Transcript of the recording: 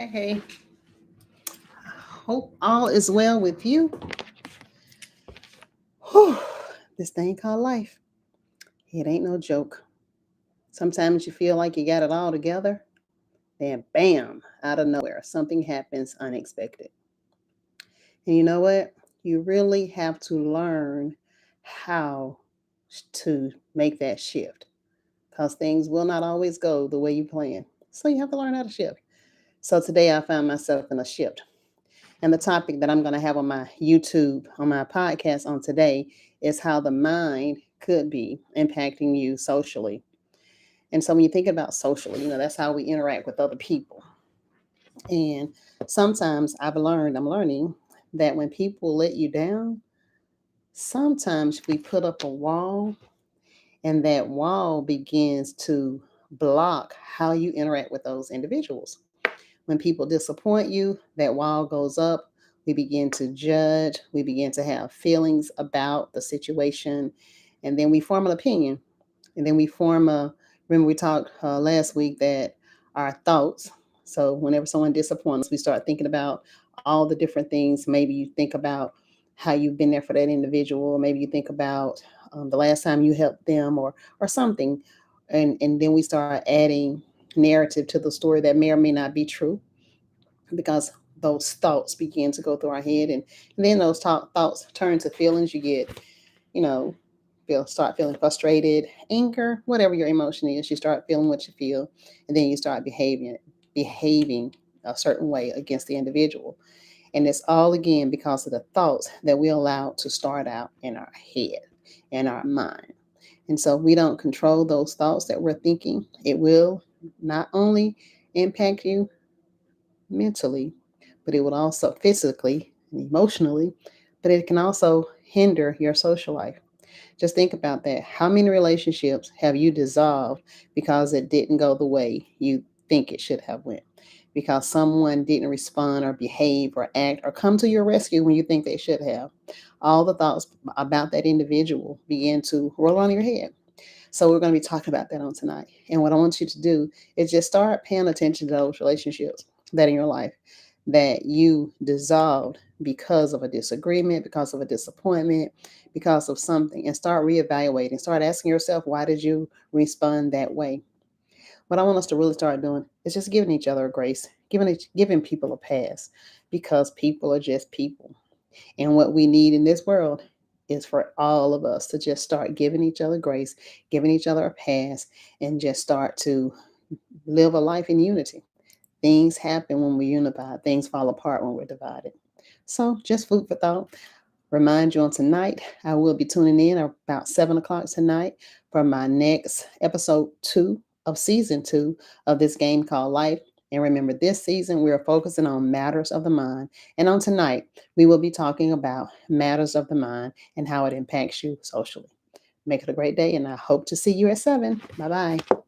Hey, hope all is well with you. Whew, this thing called life, it ain't no joke. Sometimes you feel like you got it all together, then bam, out of nowhere, something happens unexpected. And you know what? You really have to learn how to make that shift because things will not always go the way you plan. So you have to learn how to shift. So today I found myself in a shift. And the topic that I'm going to have on my YouTube, on my podcast on today is how the mind could be impacting you socially. And so when you think about socially, that's how we interact with other people. And sometimes I'm learning that when people let you down, sometimes we put up a wall and that wall begins to block how you interact with those individuals. When people disappoint you, that wall goes up. We begin to judge. We begin to have feelings about the situation. And then we form an opinion. And then remember we talked last week that our thoughts. So whenever someone disappoints us, we start thinking about all the different things. Maybe you think about how you've been there for that individual. Or maybe you think about the last time you helped them or something. And then we start adding narrative to the story that may or may not be true because those thoughts begin to go through our head, and then those thoughts turn to feelings. You get, you know, start feeling frustrated, anger, whatever your emotion is. You start feeling what you feel, and then you start behaving a certain way against the individual. And it's all again because of the thoughts that we allow to start out in our head and our mind. And so we don't control those thoughts that we're thinking. It will not only impact you mentally, but it will also physically and emotionally, but it can also hinder your social life. Just think about that. How many relationships have you dissolved because it didn't go the way you think it should have went? Because someone didn't respond or behave or act or come to your rescue when you think they should have. All the thoughts about that individual begin to roll on your head. So we're going to be talking about that on tonight. And what I want you to do is just start paying attention to those relationships that in your life that you dissolved because of a disagreement, because of a disappointment, because of something, and start reevaluating. Start asking yourself, why did you respond that way? What I want us to really start doing is just giving each other a grace, giving people a pass, because people are just people. And what we need in this world is for all of us to just start giving each other grace, giving each other a pass, and just start to live a life in unity. Things happen when we're unified, things fall apart when we're divided. So, just food for thought. Remind you on tonight, I will be tuning in about 7 o'clock tonight for my next episode 2 of season 2 of this game called Life. And remember, this season we are focusing on matters of the mind. And on tonight, we will be talking about matters of the mind and how it impacts you socially. Make it a great day, and I hope to see you at 7. Bye bye.